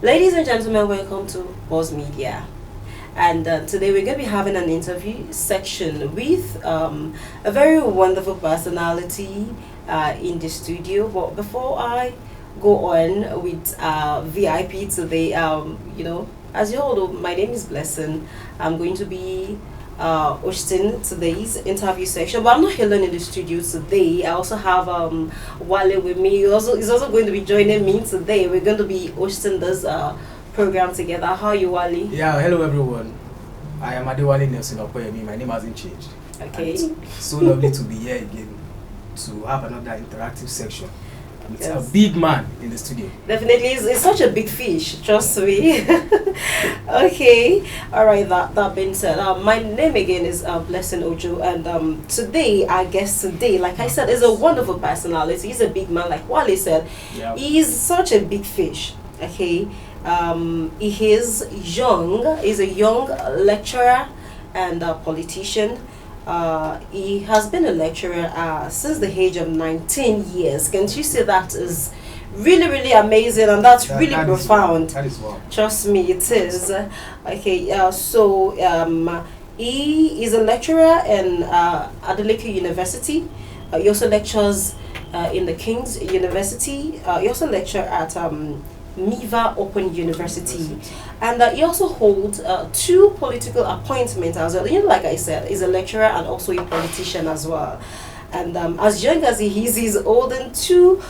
Ladies and gentlemen, welcome to Buzz Media. And today we're going to be having an interview section with a very wonderful personality in the studio. But before I go on with VIP today, as you all know, my name is Blessing. I'm going to be hosting today's interview section, but I'm not alone in the studio today. I also have Wale with me. He's also going to be joining me today. We're going to be hosting this program together. How are you, Wale? Yeah, hello everyone. I am Adewale Nelson Okoyemi. My name hasn't changed. Okay. And it's so lovely to be here again to have another interactive section with Yes. a big man in the studio. Definitely, it's such a big fish. Trust me. Okay. All right. That being said, my name again is Blessing Ojo, and today, our guest today, like I said, is a wonderful personality. He's a big man, like Wale said. Yeah. He's such a big fish. Okay. He is young. He's a young lecturer and a politician. He has been a lecturer since the age of 19 years. Can't you say that is really, really amazing, and that's really that profound. That is wow. Trust me, it is. Okay, he is a lecturer in Adeleke University. He also lectures in the King's University. He also lectures at Miva Open University, and he also holds two political appointments as well. Like I said, he's a lecturer and also a politician as well. And as young as he is, he's holding two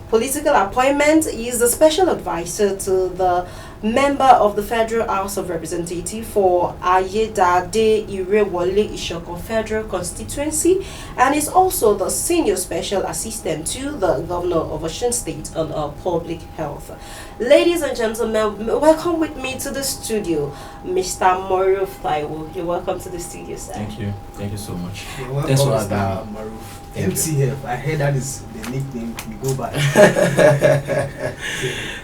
political appointments. He is the special advisor to the member of the Federal House of Representatives for Ayedade Irewole Ishoko Federal Constituency, and is also the senior special assistant to the governor of Osun State on public health. Ladies and gentlemen, welcome with me to the studio, Mr. Maruf Taiwo. You're welcome to the studio, sir. Thank you so much. You're welcome, Thanks for Mr. having me. Maruf. Thank MTF. I heard that is the nickname we go by.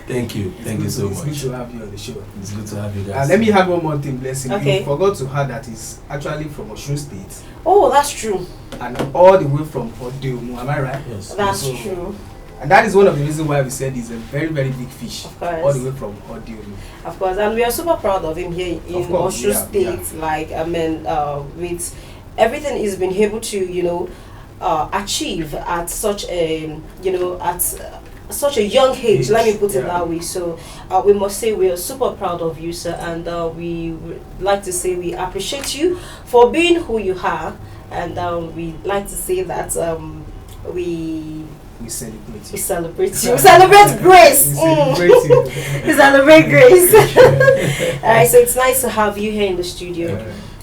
Thank you so It's much. good to have you on the show. It's good to have you guys. Let me add one more thing, Blessing. Okay. You forgot to add that he's actually from Osun State Oh, that's true. and all the way from Odeomu. Am I right? Yes. That's So- true. And that is one of the reasons why we said he's a very, very big fish. Of course. All the way from Odeomu. Of course, and we are super proud of him here in Of course, Osun yeah, State. Like, I mean, with everything he's been able to, achieve at such a, such a young age. Let me put it Yeah. that way. So, we must say we are super proud of you, sir, and we would like to say we appreciate you for being who you are, and we like to say that we We celebrate we you. celebrate you. We celebrate grace. We celebrate you. We celebrate grace. Alright, so it's nice to have you here in the studio.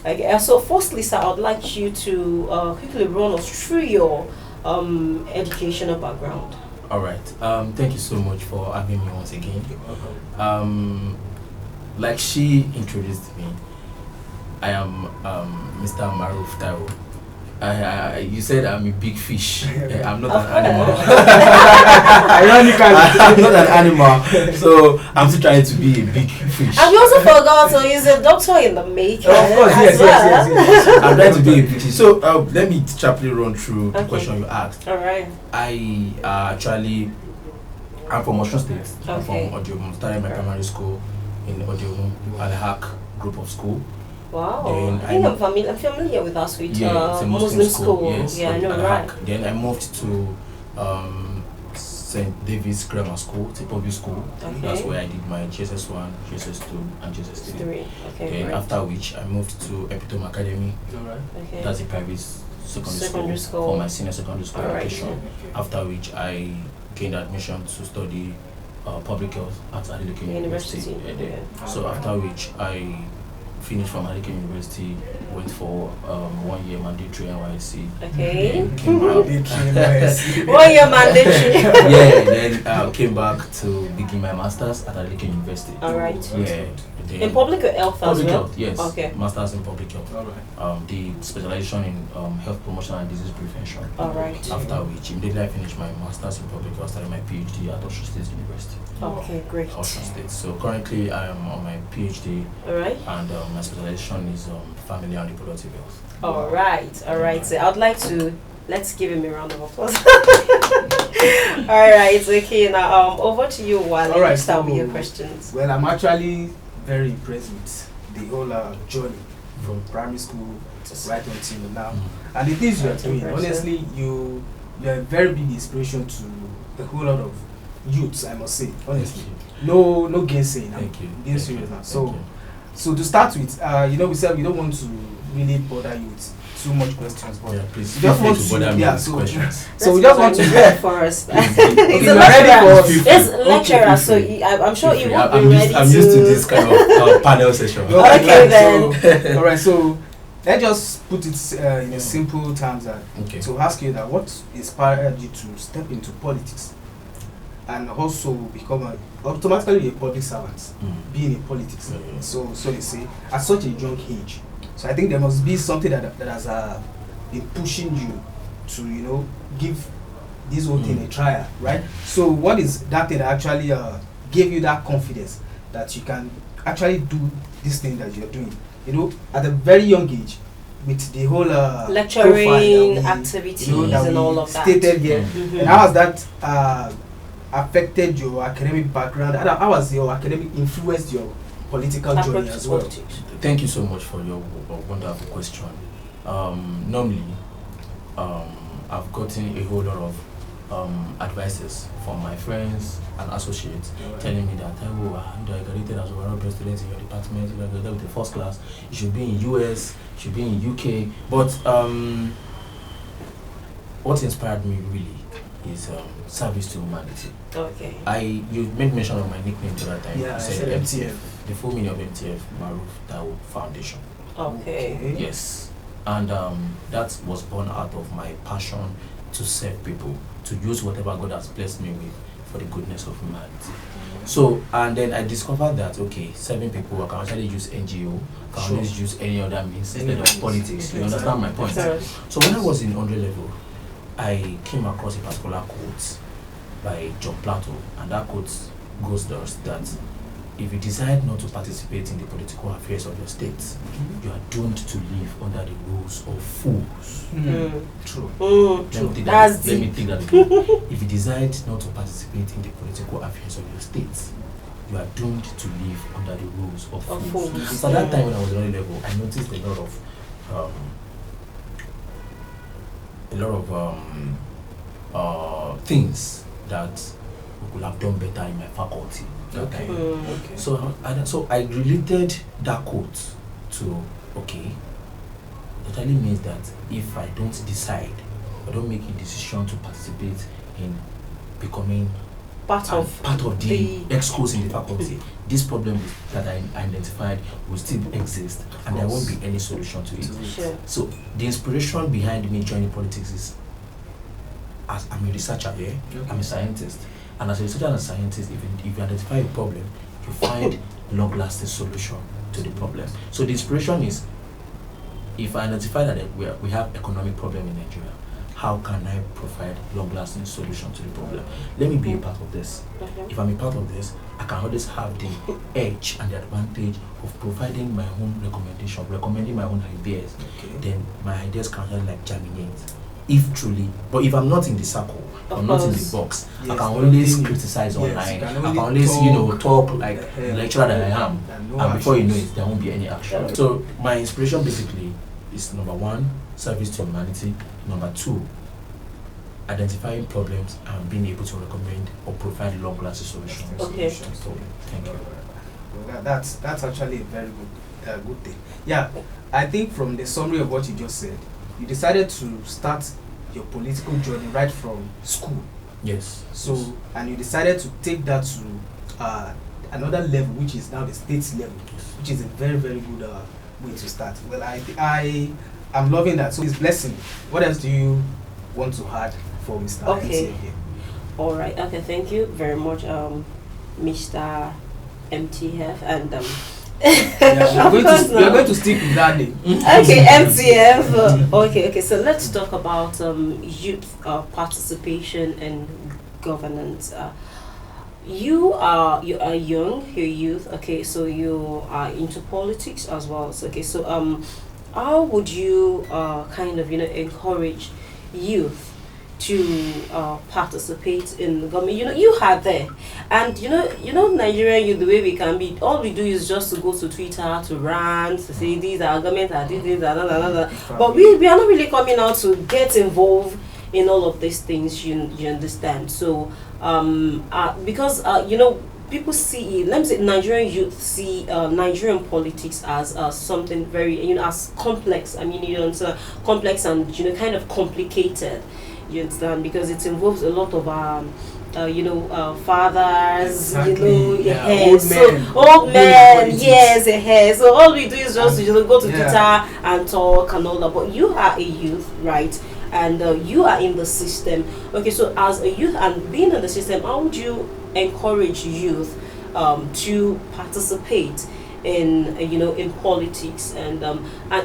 Okay, so firstly, sir, I'd like you to quickly run us through your educational background. All right. Thank you so much for having me once again. Like she introduced me, I am Mr. Maruf Taiwo. You said I'm a big fish. I'm not an animal. Ironically. I'm not an animal, so I'm still trying to be a big fish. And you also forgot, so he's a doctor in the making. Of course, as well. yes. I'm trying to be a big fish. So let me sharply run through the Okay. question you asked. Alright. I'm from Osun State. I'm from Okay. Odeomu. Started my primary school in Odeomu, Al-Haq group of school. Wow. Then I think I- I'm familiar with that sweet Yeah, it's a Muslim school. Yes, Yeah, I know, Al-Haq. right. Then I moved to St. David's Grammar School, it's a public school. Okay. That's where I did my GSS1, GSS2, and GSS3. Three. Okay, Then right. after which I moved to Epitome Academy. Okay. That's a private Secondary school. for my senior secondary school Alright. education. After which I gained admission to study public health at Adeleke University. University. Yeah. So after which I finished from Adeleke University, went for 1 year mandatory NYSC. Okay. Came out. 1 year mandatory. Yeah, then came back to begin my masters at Adeleke University. Alright. Yeah. Then In public health as public well? health, yes. Okay. Masters in public health. Alright. The specialization in health promotion and disease prevention. Alright. After which, immediately I finished my masters in public health, started my PhD at Osun State University. Okay, great. Osun State. So currently I am on my PhD, Alright. and my specialization is family and reproductive health. Alright. So I'd like to let's give him a round of applause. All right, okay. Now, over to you, Wale. All right, Start with so- your questions. Well, I'm actually very impressed with the whole journey from primary school right until now. And the things you are That's doing, impressive. honestly, you're a very big inspiration to a whole lot of youths, I must say. Honestly, no gainsaying. I'm Thank you. being Thank serious you. now. Thank you. So to start with, we said we don't want to really bother you with too much questions, but Yeah, please we feel just free want to to bother me yeah. with So questions. so we just want to read for us. Please, He's okay, a you are ready for lecturer. us. It's Okay, lecturer, feel so free. I'm sure he Feel free. won't be I'm ready used to this kind of panel session. Okay, then. All right, so let's just put it in a simple terms Okay. to ask you that what inspired you to step into politics and also become automatically a public servant, being in politics. Yeah. So they say at such a young age. So I think there must be something that has been pushing you to give this whole thing a trial, right? So what is that thing that actually gave you that confidence that you can actually do this thing that you're doing? At a very young age, with the whole Lecturing profile that activities that and we all of that. stated here. Mhm. And how has that affected your academic background? How has your academic influenced your political journey Approach as to well? politics. Thank you so much for your wonderful question. Normally, I've gotten a whole lot of advices from my friends and associates telling me that you are graduated as overall best student in your department, you are graduated with the first class, you should be in US, you should be in UK. But what inspired me really is service to humanity. Okay. You made mention of my nickname the other time. Yeah, You I said said MTF. The full meaning of MTF, Maruf Taiwo Foundation. Okay. Yes, and that was born out of my passion to serve people, to use whatever God has blessed me with for the goodness of humanity. So, and then I discovered that serving people, I can actually use NGO, can Sure. always use any other means Any instead of other means. politics. You understand my point? Sorry. So when I was in 100 level, I came across a particular quote by John Plato, and that quote goes thus: that if you decide not to participate in the political affairs of your state, you are doomed to live under the rules of fools. True. That's Let me deep. take that again. If you decide not to participate in the political affairs of your state, you are doomed to live under the rules of fools. fools. So at that time when I was on level, I noticed a lot of things that we could have done better in my faculty. that Okay. time. Okay. So I related that quote to it really means that if I don't decide, I don't make a decision to participate in becoming Part of the excos in the faculty, this problem that I identified will still exist, and there won't be any solution to it. Sure. So the inspiration behind me joining politics is, as I'm a researcher here, I'm a scientist, and as a researcher and a scientist, if you identify a problem, you find long-lasting solution to the problem. So the inspiration is, if I identify that we have economic problem in Nigeria, how can I provide long-lasting solution to the problem? Let me be a part of this. Okay. If I'm a part of this, I can always have the edge and the advantage of providing my own recommendation, recommending my own ideas. Okay. Then my ideas can really germinate. If truly, but if I'm not in the circle, I'm not in the box, I Yes, can always you- criticize yes, online. you can I can only always, talk like the the lecturer that I am. And before you know actions. it, there won't be any action. So my inspiration basically is number one, service to humanity. Number two, identifying problems and being able to recommend or provide long-lasting solutions. Okay. So, thank you. Well, that's actually a very good thing. Yeah, I think from the summary of what you just said, you decided to start your political journey right from school. Yes. So, and you decided to take that to another level, which is now the state level, which is a very, very good way to start. Well, I am loving that. So, it's blessing. What else do you want to add for Mr. Okay. MTF here? All right. Okay. Thank you very much, Mr. MTF, and Yeah, we are going to stick with that name. okay, MTF. Okay. So let's talk about youth participation and governance. You are young, you're youth. Okay, so you are into politics as well. So, okay, so how would you kind of encourage youth to participate in the government. You are there, and Nigeria, the way we can be, all we do is just to go to Twitter to rant, to say these are government are these but we are not really coming out to get involved in all of these things. You understand? So because people see, let me say, Nigerian youth see Nigerian politics as something very, as complex. I mean, complex and kind of complicated. You understand? Because it involves a lot of fathers, Exactly. old men, yes. So all we do is just go to Twitter and talk and all that. But you are a youth, right? And you are in the system. Okay, so as a youth and being in the system, how would you encourage youth to participate in in politics, and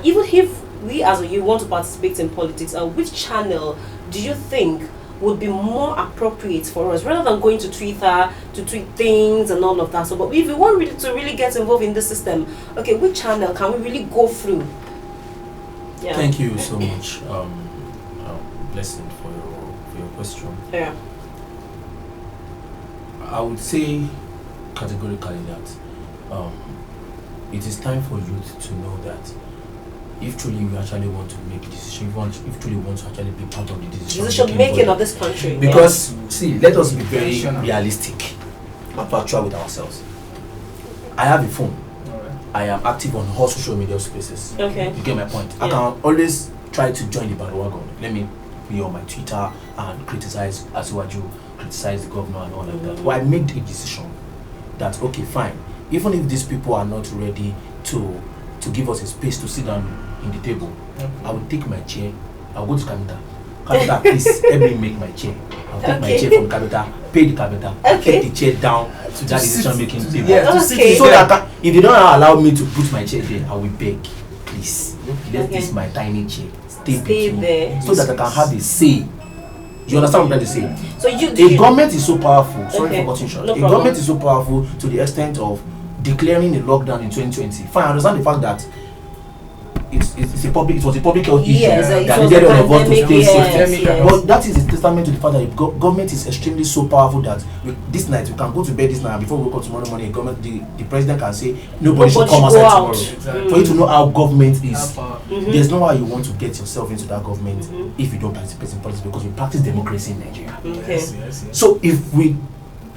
even if we as a youth want to participate in politics, which channel do you think would be more appropriate for us, rather than going to Twitter to tweet things and all of that? So, but if we want to really get involved in the system, okay, which channel can we really go through? Yeah. Thank you so much, Blessing, for your question. Yeah. I would say categorically that it is time for youth to know that if truly we actually want to make a decision, if truly want to actually be part of the decision making of this country. Because see, let us be very realistic and factual with ourselves. I have a phone. I am active on all social media spaces. Okay. You get my point? Yeah. I can always try to join the bandwagon. Let me be on my Twitter and criticize Asiwaju, criticize the governor and all like that. But I made a decision that, okay, fine, even if these people are not ready to give us a space to sit down in the table, I will take my chair, I'll go to Kabita. Kabita, please help me make my chair. I'll take my chair from Kabita, pay the Kabita, take the chair down to that decision making table. So that if they don't allow me to put my chair there, I will beg, please, let this my tiny chair stay there, so that I can have a say. You understand what I'm trying to say? So government is so powerful. Sorry for cutting short. Government is so powerful to the extent of declaring a lockdown in 2020. Fine, I understand the fact that it was a public health issue that needed all of us to stay safe. But that is a testament to the fact that government is extremely so powerful that this night we can go to bed this night, and before we wake up tomorrow morning, the president can say nobody should come outside tomorrow. Exactly. For you to know how government is, there's no way you want to get yourself into that government if you don't participate in politics, because we practice democracy in Nigeria. Okay. Yes. So if we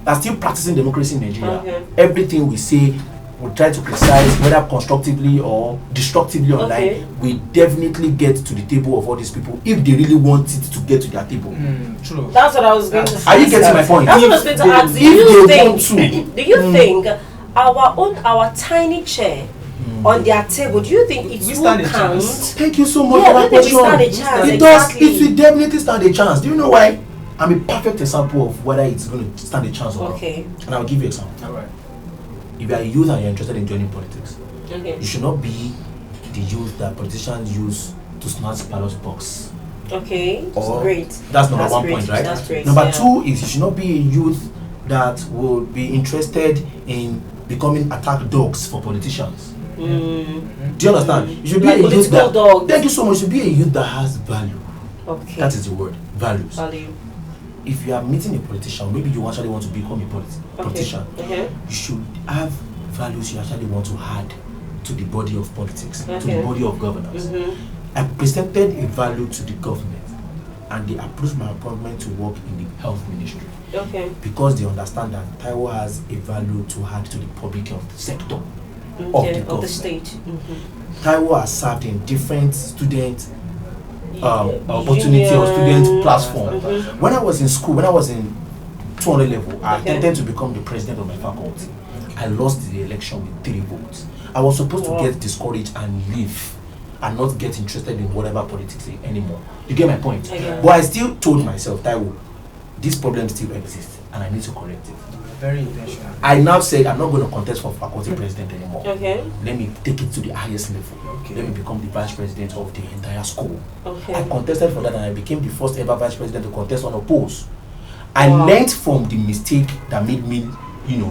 are still practicing democracy in Nigeria, everything we say, we try to criticize, whether constructively or destructively online, we definitely get to the table of all these people if they really want it to get to their table. True. That's what I was going to say. Are you getting my point? That's what I was going to ask. Do you think our tiny chair on their table, do you think it will count? Thank you so much for that question. It will definitely stand a chance. Do you know why? I'm a perfect example of whether it's going to stand a chance or not. And I'll give you an example. All right. If you are a youth and you're interested in joining politics, Okay. you should not be the youth that politicians use to snatch ballot box. Okay. Or Great. That's number That's one great. point, right? That's great. Number two is you should not be a youth that will be interested in becoming attack dogs for politicians. Do you understand? You should be Like a youth that. dogs. Thank you so much. You should be a youth that has value. Okay. That is the word. Values. Value. If you are meeting a politician, maybe you actually want to become a politician, you should have values you actually want to add to the body of politics, to the body of governance. I presented a value to the government, and they approved my appointment to work in the health ministry. Because they understand that Taiwo has a value to add to the public health sector of the government. Of the state. Taiwo has served in different student opportunity or student platform. When I was in school, when I was in 200 level, I attempted to become the president of my faculty. I lost the election with 3 votes. I was supposed to get discouraged and leave and not get interested in whatever politics anymore. You get my point? But I still told myself, Taiwo, this problem still exists and I need to correct it. Very intentional. I now said I'm not going to contest for faculty president anymore. Okay. Let me take it to the highest level. Okay. Let me become the vice president of the entire school. Okay. I contested for that and I became the first ever vice president to contest unopposed. I learned from the mistake that made me,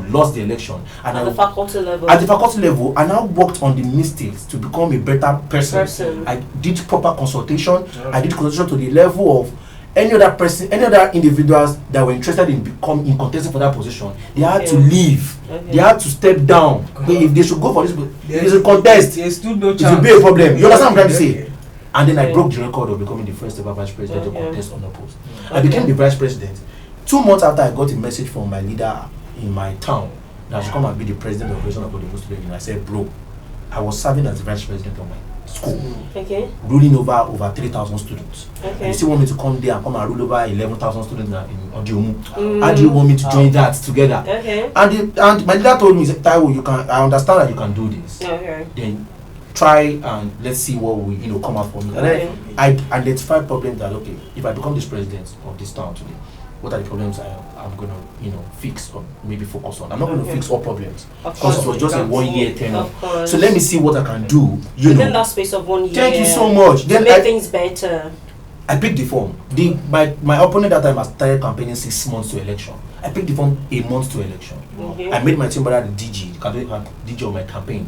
lost the election. And at the faculty level. At the faculty level, I now worked on the mistakes to become a better person. I did proper consultation. I did consultation to the level of any other person, any other individuals that were interested in contesting for that position, they had to leave. They had to step down. If they should go for this, there's a contest. There stood no It chance. will be a problem. You understand what I'm trying to say? And then I broke the record of becoming the first ever vice president to contest unopposed. I became the vice president. 2 months after, I got a message from my leader in my town that I should come and be the president of the Operation of the Muslim Union. I said, bro, I was serving as the vice president of my school, ruling over 3,000 students. And you still want me to come there and come and rule over 11,000 students in Odiomu? How do you want me to join that together? And my leader told me, Taiwo, I understand that you can do this. Then try and let's see what will come out for me. And then I identified problems that if I become this president of this town today, what are the problems I'm going to fix or maybe focus on? I'm not going to fix all problems because it was just a 1 year tenure. So let me see what I can do. Within that space of 1 year. Thank you so much. To make things better. I picked the form. My opponent that time has started campaigning 6 months to election. I picked the form a month to election. I made my team brother the DG of my campaign.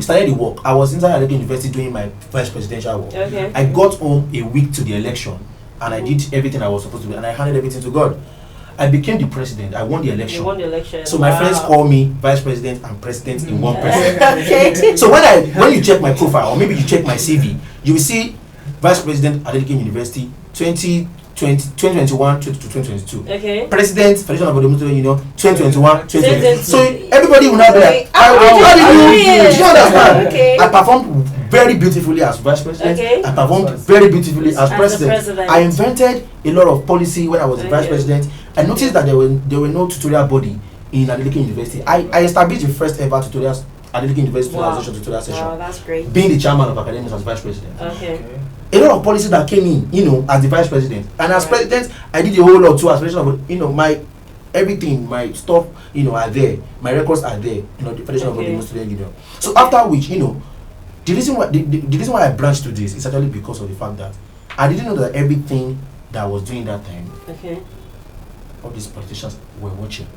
Started the work. I was inside Adeleke University doing my vice presidential work. I got home a week to the election. And I did everything I was supposed to do, and I handed everything to God. I became the president. I won the election. You won the election. So my friends call me vice president and president in one person. So when you check my profile, or maybe you check my CV, you will see vice president at Adeleke University 2021 to 2022. President Federation of the Muslim Union 2021 2022. So everybody will not be like, how did you understand? I performed very beautifully as vice president. I performed very beautifully as president. I invented a lot of policy when I was the vice president. I noticed that there were no tutorial body in Adeleke University. I established the first ever tutorial Adeleke University tutorial session. Wow, that's great. Being the chairman of academics as vice president. A lot of policies that came in, as the vice president. And as president, I did a whole lot too as president of, my everything, my stuff, are there. My records are there, the Federation of the Muslim Union. So after which, the reason why I branched to this is actually because of the fact that I didn't know that everything that I was doing that time, all these politicians were watching.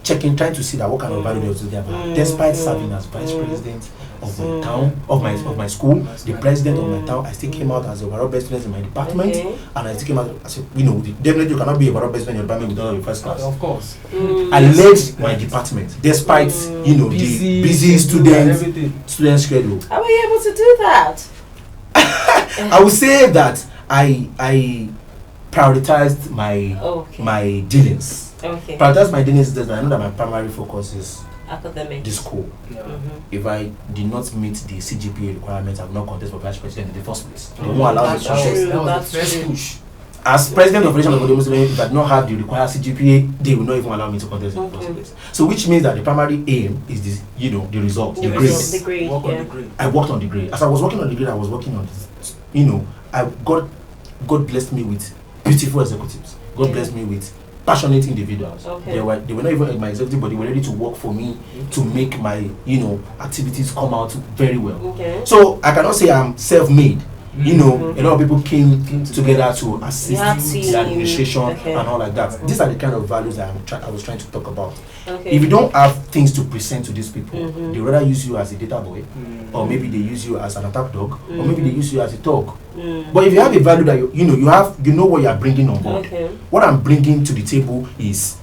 Checking, trying to see that what kind of value they was there. Despite serving as vice president of my town, of my school, the president of my town, I still came out as a overall best president in my department, and I still came out as definitely you cannot be a overall best president in your department without your first class. Of course. I led my department despite the busy student schedule. How were you able to do that? I would say that I prioritized my dealings. Prioritize my dealings is that I know that my primary focus is academic. The school. If I did not meet the CGPA requirements, I will not contest for vice president in the first place. They won't allow me to contest. That was the first push. As president of the Federation of the Muslim Union, if I do not have the required CGPA, they will not even allow me to contest in the first place. So which means that the primary aim is this, the result, the grades. The grade. Work on the grade. I worked on the grade. As I was working on the grade, I was working on this, God blessed me with beautiful executives. God blessed me with passionate individuals. They were not even in my executive, but they were ready to work for me to make my activities come out very well. So I cannot say I'm self-made. A lot of people came together to assist the administration and all like that. These are the kind of values that I was trying to talk about. If you don't have things to present to these people, they rather use you as a data boy, or maybe they use you as an attack dog, or maybe they use you as a dog. But if you have a value that you know what you are bringing on board. What I'm bringing to the table is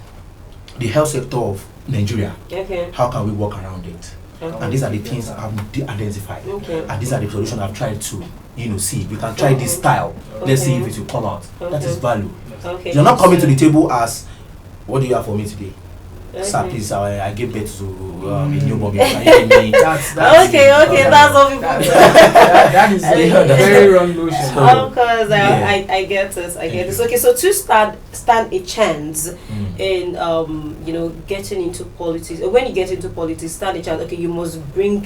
the health sector of Nigeria. How can we work around it? And these are the things I've identified. And these are the solutions I've tried to see. We can try this style. Let's see if it will come out. That is value. You're not coming to the table as, what do you have for me today? Sir, please, I gave birth to a newborn. That's what people do. That is a very wrong notion. Of course, I get this. Okay, so to stand a chance in getting into politics. When you get into politics, stand a chance. Okay, you must bring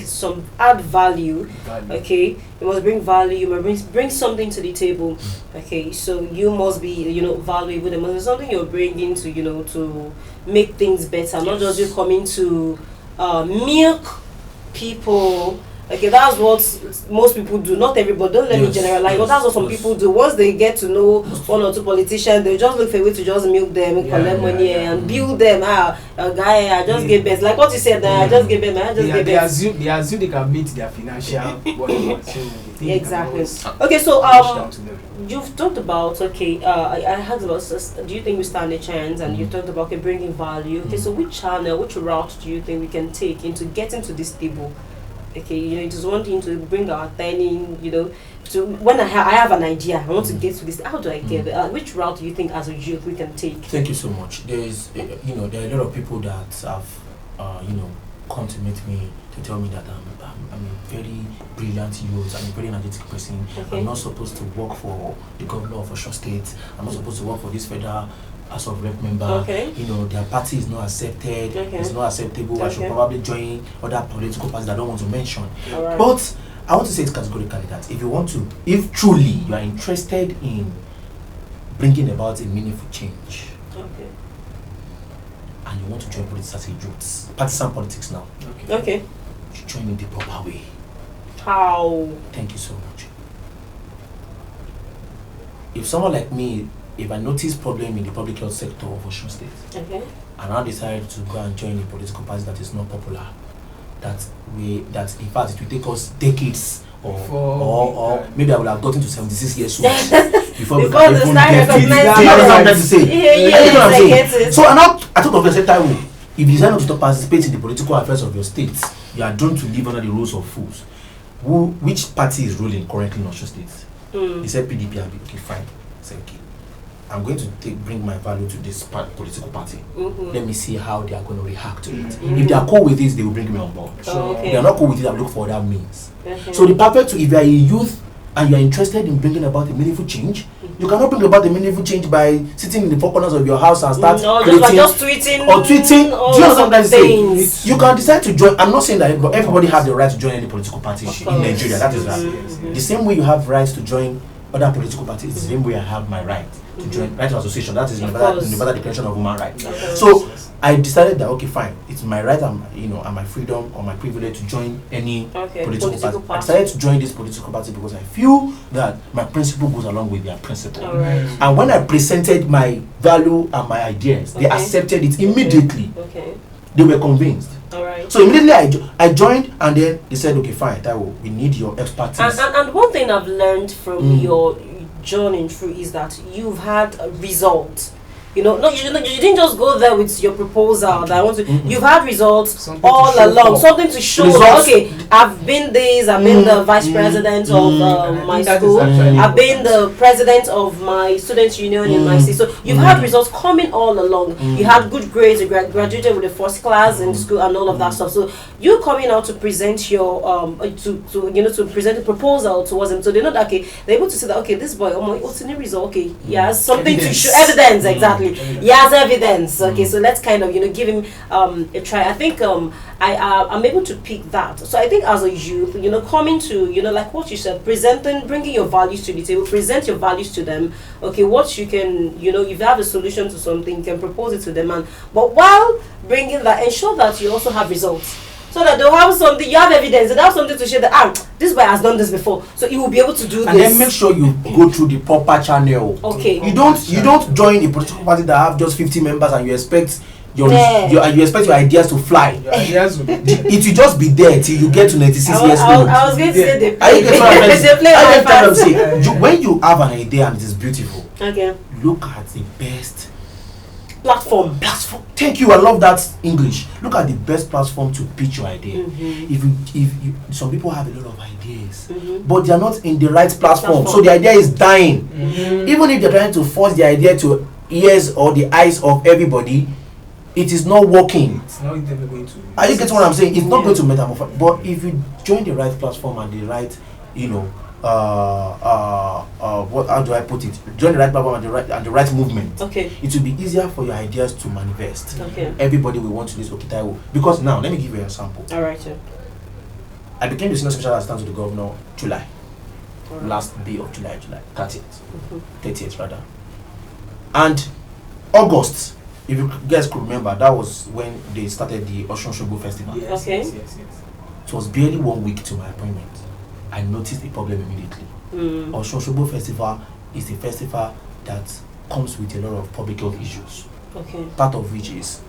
add value. Okay, you must bring value. You must bring something to the table. Okay, so you must be valuable. There must be something you're bringing to to make things better. Not just you coming to milk people Okay, that's what most people do. Not everybody. Don't let me Yes, generalize, but yes, that's what some yes. people do. Once they get to know one or two politicians, they just look for a way to just milk them, collect money, and build them. A guy, I just gave birth. Like what you said, I just gave birth. I just gave birth. They assume they can meet their financial whatever. So they think Exactly. they can Okay, so always reach down to them. you've talked about I had about do you think we stand a chance, and you talked about bringing value. Okay, so which channel, which route do you think we can take into getting to this table? Okay, it is one thing to bring our training, to when I have an idea, I want to get to this. How do I get it? Which route do you think as a youth we can take? Thank you so much. There is, there are a lot of people that have, come to meet me to tell me that I'm a very brilliant youth. I'm a very energetic person. Okay. I'm not supposed to work for the governor of Osho State. I'm not supposed to work for this federal House of Rep member. Okay. Their party is not accepted. Okay. It's not acceptable. I should Okay. probably join other political parties that I don't want to mention. All right. But I want to say it categorically that if truly you are interested in bringing about a meaningful change, Okay. and you want to join politics as a youth, partisan politics now, Okay. you join in the proper way. How? Thank you so much. If someone like me, if I notice problem in the public health sector of Osun State, Okay. and I decide to go and join a political party that is not popular, that in fact it will take us decades or maybe I would have gotten to 76 years old before we can even get it. Do you understand what I'm trying to say? Yeah, So I told of the time, if you decide not to participate in the political affairs of your state, you are doomed to live under the rules of fools. Which party is ruling currently in Osun State? He said PDP. Okay, fine. I said okay. I'm going to bring my value to this political party. Let me see how they are going to react to it. If they are cool with this, they will bring me on board. Okay. If they are not cool with it, I will look for other means. Okay. So the perfect, if you are a youth and you are interested in bringing about a meaningful change, you cannot bring about a meaningful change by sitting in the four corners of your house and start creating just tweeting or tweeting. Do you understand what I'm saying? things. You can decide to join. I'm not saying that everybody has the right to join any political party in Nigeria. That is right. The same way you have rights to join other political parties, it's the same way I have my right to join right to association. That is in the Declaration of Human Rights. So I decided that okay, fine, it's my right and my freedom or my privilege to join any political party. I decided to join this political party because I feel that my principle goes along with their principle. And when I presented my value and my ideas, they accepted it immediately. They were convinced. So immediately I joined, and then they said, okay, fine, Taiwo, we need your expertise. And one thing I've learned from your journey through is that you've had a result. You didn't just go there with your proposal that I want to. You've had results all along, something to show. Okay, I've been this. I've been the vice president of my school. I've been the president of my students' union in my city. So you've had results coming all along. You had good grades. You graduated with a first class in school and all of that stuff. So you coming out to present your to present a proposal towards them, so they know that okay, they're able to say that okay, this boy, what's in the result? Okay, he has something to show, evidence exactly. He has evidence. Okay, so let's kind of give him a try. I think I'm able to pick that. So I think as a youth, coming to like what you said, bringing your values to the table, present your values to them. Okay, what you can if you have a solution to something, you can propose it to them, but while bringing that, ensure that you also have results. So that they'll have something, you have evidence, they have something to show that this boy has done this before, so he will be able to do this. And then make sure you go through the proper channel. Okay. You don't join a political party that have just 50 members and you expect your ideas to fly. It will just be there till you get to 96 years old. I was going to say they play. They play when you have an idea and it is beautiful, okay, look at the best platform. Thank you. I love that English. Look at the best platform to pitch your idea. If you some people have a lot of ideas, but they are not in the right platform, so the idea is dying. Even if they're trying to force the idea to ears or the eyes of everybody, it is not working. It's not even going to. Are you getting what I'm saying? It's not going to metamorphose. But if you join the right platform and the right, how do I put it? Join the right platform and the right movement. Okay. It will be easier for your ideas to manifest. Okay. Everybody will want to use Okitaiwo. Because now, let me give you an example. All right, sir. I became the senior special assistant to the governor July. Last day of July 30th. 30th rather. And August, if you guys could remember, that was when they started the Osun Shogbo Festival. Yes, okay. Yes. It was barely 1 week to my appointment. I noticed a problem immediately. Oshobo Festival is a festival that comes with a lot of public health issues. Okay. Part of which is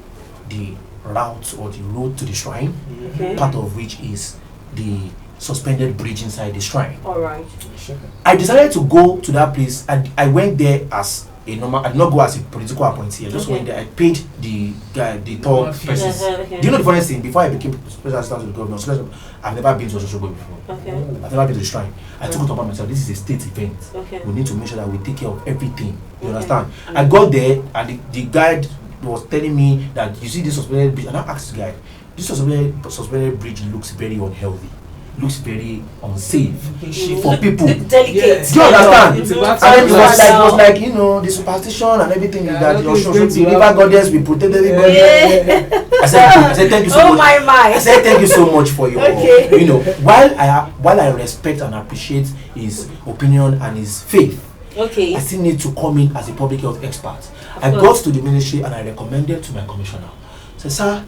the route or the road to the shrine. Okay. Part of which is the suspended bridge inside the shrine. All right. I decided to go to that place. I went there as a normal. I did not go as a political appointee. I just went there. I paid the guy, the tour person. Okay. Do you know the funny thing? Before I became special assistant to the governor, I've never been to Oshobo before. Okay. I've never been to the shrine. I took it upon myself. This is a state event. Okay. We need to make sure that we take care of everything. You understand? I got there and the guide was telling me that you see this suspended bridge, and I asked the guy, this suspended bridge looks very unhealthy, looks very unsafe for people. Delicate. Yes. Do you understand? It's And about then it was to- like you know the superstition and everything Yeah, that nothing is the going to river happen. goddess will protect everybody. Yeah. I said thank you so Oh much. my I said thank you so much for your, Okay. you know, while I respect and appreciate his opinion and his faith, Okay. I still need to come in as a public health expert. I course. got to the ministry and I recommended to my commissioner. I said, sir,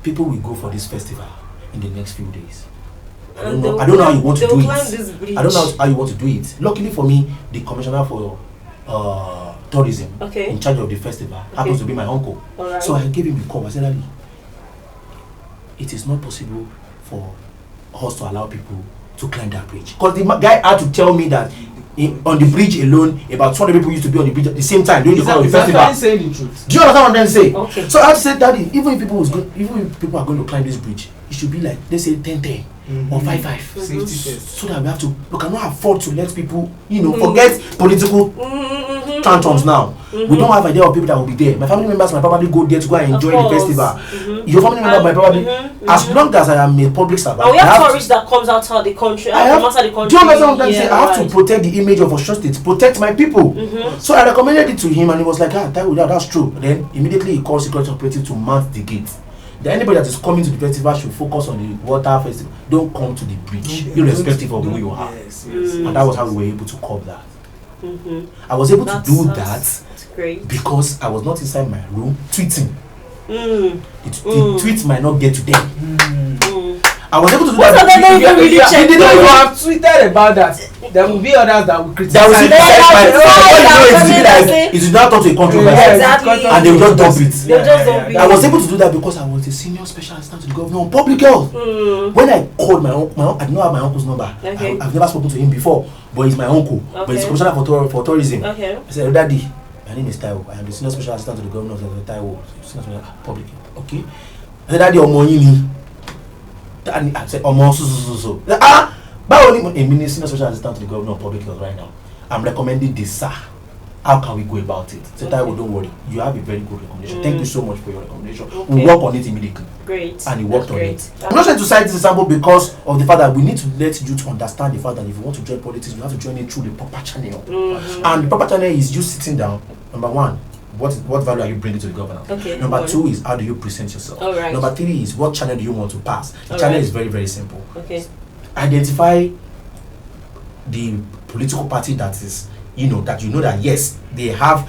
people will go for this festival in the next few days. I don't know how you want to do it. I don't know how you want to do it. Luckily for me, the commissioner for tourism in charge of the festival happens to be my uncle. Alright. So I gave him the call. I said, Ali, it is not possible for us to allow people to climb that bridge. Because the guy had to tell me that on the bridge alone, about 200 people used to be on the bridge at the same time during the whole of the festival. Saying the truth. Do you understand what I'm trying to say? Okay. So I had to say, Daddy, even if people are going to climb this bridge, it should be like, let's say 10-10 or 5-5. Safety first. So that we cannot afford to let people, forget political tantrums now. We don't have idea of people that will be there. My family members might probably go there to go and enjoy the festival. Your family member might probably, as long as I am a public servant. And we have tourists that comes outside the country, do you understand what I'm Yeah, saying? I have to protect the image of Osun State, protect my people. So I recommended it to him and he was like, that's true. Then immediately he called security operative to mount the gate. Then anybody that is coming to the festival should focus on the water festival. Don't come to the bridge, irrespective of who you are. Yes. And that was how we were able to curb that. I was able to do that That's great. because I was not inside my room tweeting. The tweet might not get to them. I was able to do What that. are they not even really check? If you have tweeted about that, there will be others that will criticize. That was it. Yeah, It is not up to a controversy, Exactly. and they will just dump it. They'll just dump it. I was able to do that because I was a senior special assistant to the governor on public health. When I called my uncle, I did not have my uncle's number. Okay. I've never spoken to him before, but he's my uncle. But he's Okay. commissioner for tourism. Okay. I said, Daddy, my name is Taiwo. I am the senior special assistant to the governor of Taiwo. Senior special public health. Okay. I said, Daddy, Omo Yini. And I said, Omo so. Báwo ni a senior special assistant to the governor of public health right now? I'm recommending this, sir. How can we go about it? So Taiwo, don't worry. You have a very good recommendation. Thank you so much for your recommendation. We'll work on it immediately. Great. And he worked on it. I'm not trying to cite this example because of the fact that we need to let you to understand the fact that if you want to join politics, you have to join it through the proper channel. And the proper channel is you sitting down. Number one, what value are you bringing to the government? Okay. Number two is how do you present yourself? All right. Number three is what channel do you want to pass? The All channel right. is very, very simple. Okay. Identify the political party that is, that yes, they have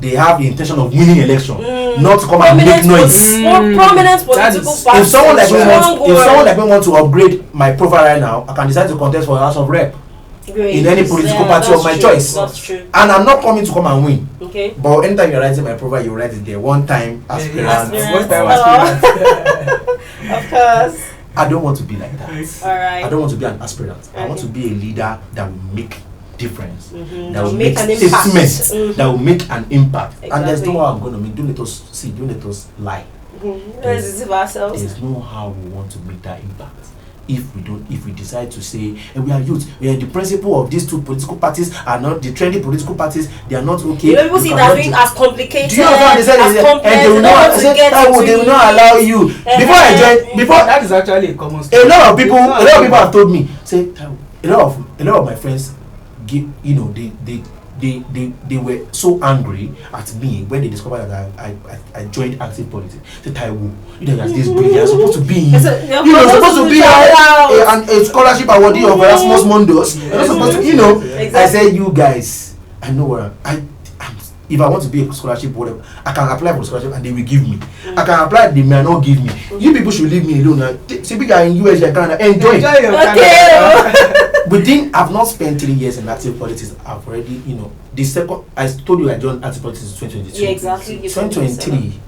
the intention of winning election, not to come and make noise. Prominent political party. If someone like me want to upgrade my profile right now, I can decide to contest for House of Rep in any political party of my choice. That's true. And I'm not coming to come and win. Okay. But anytime you're writing my profile, you write it there. One time aspirant. Of course. I don't want to be like that. Alright. I don't want to be an aspirant. I want Okay. to be a leader that will make difference. That will make an statements impact. that will make an impact. And there's Exactly. no how I'm going to make. Don't let us lie. Let's deceive ourselves. There's no how we want to make that impact. If we decide to say, we are youth, the principle of these two political parties are not the trendy political parties, they are not okay. People see that thing as complicated. Do you understand what they said? As complex. And they will not allow you. Before that is actually a common story. a lot of people have told me, say, a lot of my friends they were so angry at me when they discovered that I joined active politics. Say, Taiwo, this bridge, you're supposed to be supposed to be a scholarship awardee of Erasmus Mundus. You're not supposed to, I said, you guys, I know where I'm if I want to be a scholarship, whatever, I can apply for the scholarship and they will give me. I can apply, they may not give me. You people should leave me alone. See, people are in US, you can enjoy Enjoy it. your Okay. Within, I've not spent 3 years in active politics. I've already, the second, I told you I joined active politics in 2022. Yeah, exactly. 2023,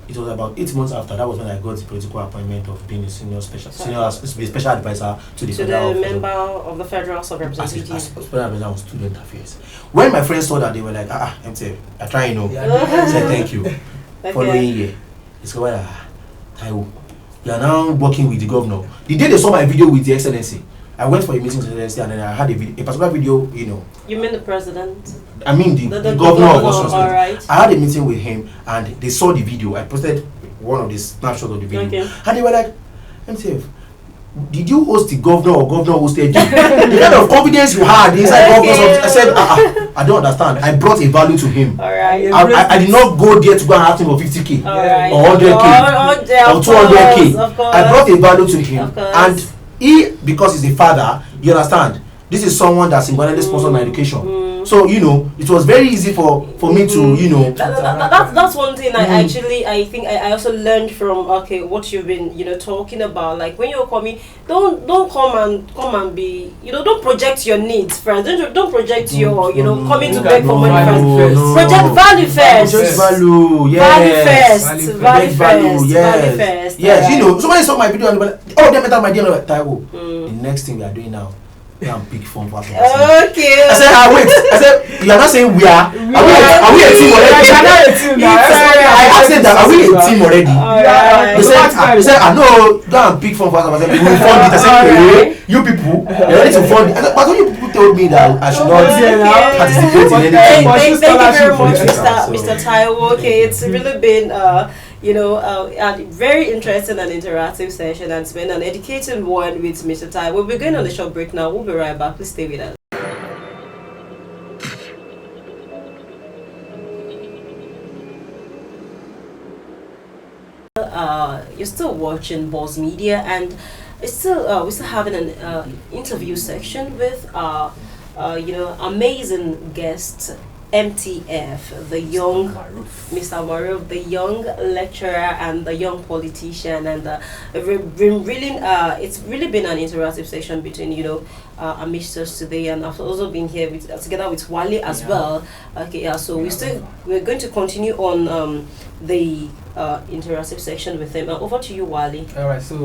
it was about 8 months after. That was when I got the political appointment of being a special advisor to the member of the Federal House of Representatives. As special advisor on student affairs. When my friends saw that, they were like, MTF, I try, said thank you. Okay. Following year, it's like, Taiwo, you are now working with the governor. The day they saw my video with the Excellency, I went for a meeting with the Excellency and then I had a particular video, You mean the president? I mean the governor of Washington. All right. I had a meeting with him and they saw the video. I posted one of the snapshots of the video. Okay. And they were like, MTF, did you host the governor or governor hosted you? The kind of confidence you had inside governor's office. I said, I don't understand. I brought a value to him. All right. I did not go there to go and ask him for 50k All right. or 100k or 200k. Of course. I brought a value to him, Of course. and he, because he's a father, you understand. This is someone that's single-handedly sponsored my education. So it was very easy for me to That's one thing I think I also learned from what you've been talking about. Like when you're coming, don't come and be don't project your needs first. Don't project your coming to beg for money first. Project value first. Just value, yes. Value first. Yes, so when I saw my video and they were like, oh, they met up my dear Taiwo. The next thing we are doing now, we are big phone for us. Okay. I said, wait. I said, you are not saying we are. Are we a team already? I asked them that, are we a team already? They said, I know, go and pick phone for us. I said, we will fund it. I said, you people, you're ready to fund it. But when you people told me that I should not participate in anything. Thank you very much, Mr. Taiwo. Okay, it's really been a very interesting and interactive session, and it's been an educating one with Mr. Taiwo. We'll be going on a short break now. We'll be right back. Please stay with us. You're still watching Boss Media, and it's still we're still having an interview section with amazing guest MTF, the young Mr. Maruf, the young lecturer and the young politician, and it's really been an interactive session between Amishtas today, and I've also been here together with Wale as well. Okay, so we're going to continue on the interactive section with him. Over to you, Wale. All right, so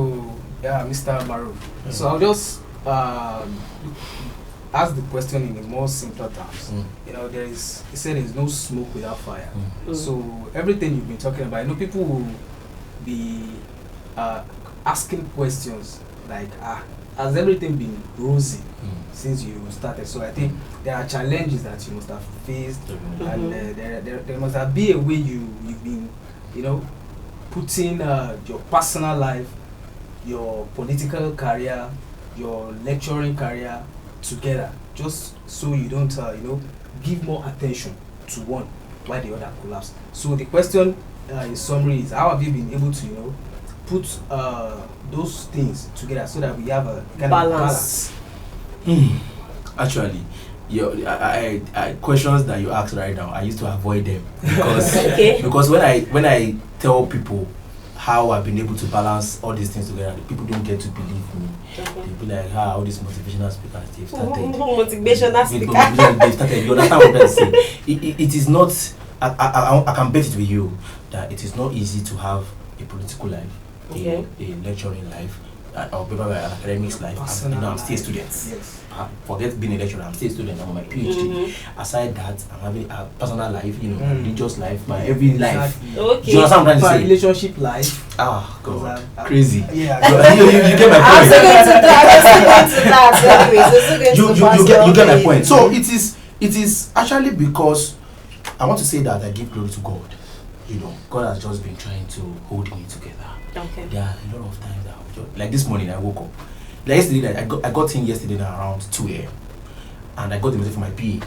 Mr. Maruf. So I'll just ask the question in a more simpler terms. He said there's no smoke without fire. So everything you've been talking about, people will be asking questions like, has everything been rosy since you started? So I think there are challenges that you must have faced, and there must have been a way you've been, putting your personal life, your political career, your lecturing career together, just so you don't give more attention to one while the other collapse. So the question in summary is, how have you been able to put those things together so that we have a kind of balance? Actually, I questions that you ask right now, I used to avoid them because because when I tell people how I've been able to balance all these things together, people don't get to believe me. They be like, all these motivational speakers they've started. Motivational speakers. They've started. You understand what I'm saying? It is not. I can bet it with you that it is not easy to have a political life, a lecturing life, or an academics life. I'm still a student. Yes. Forget being a lecturer, I'm still a student, I'm on my PhD. Aside that, I'm having a personal life, religious life, my every life. Okay. Do you understand what I'm trying to say? Relationship life. God. Crazy. Yeah. You get my point. I'm still going to that. You get my point. So it is actually because I want to say that I give glory to God. God has just been trying to hold me together. Okay. There are a lot of times that like this morning I woke up. Like yesterday, I got in yesterday around 2 a.m. and I got the message from my PA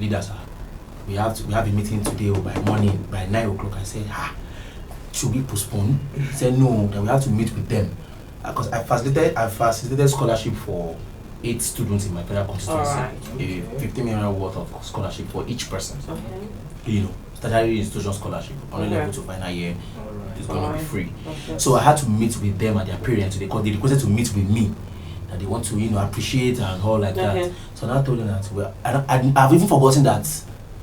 leaders. We have a meeting today by morning by 9 o'clock. I said, should we postpone? He said no, that we have to meet with them because I facilitated scholarship for 8 students in my federal constituency. Alright. A 15 million worth of scholarship for each person. Okay. You know, tertiary institution scholarship on a Okay. level to final year. Alright. It's gonna be free. Okay. So I had to meet with them and their parents because they requested to meet with me. That they want to, appreciate and all like that. So now I told them that I've even forgotten that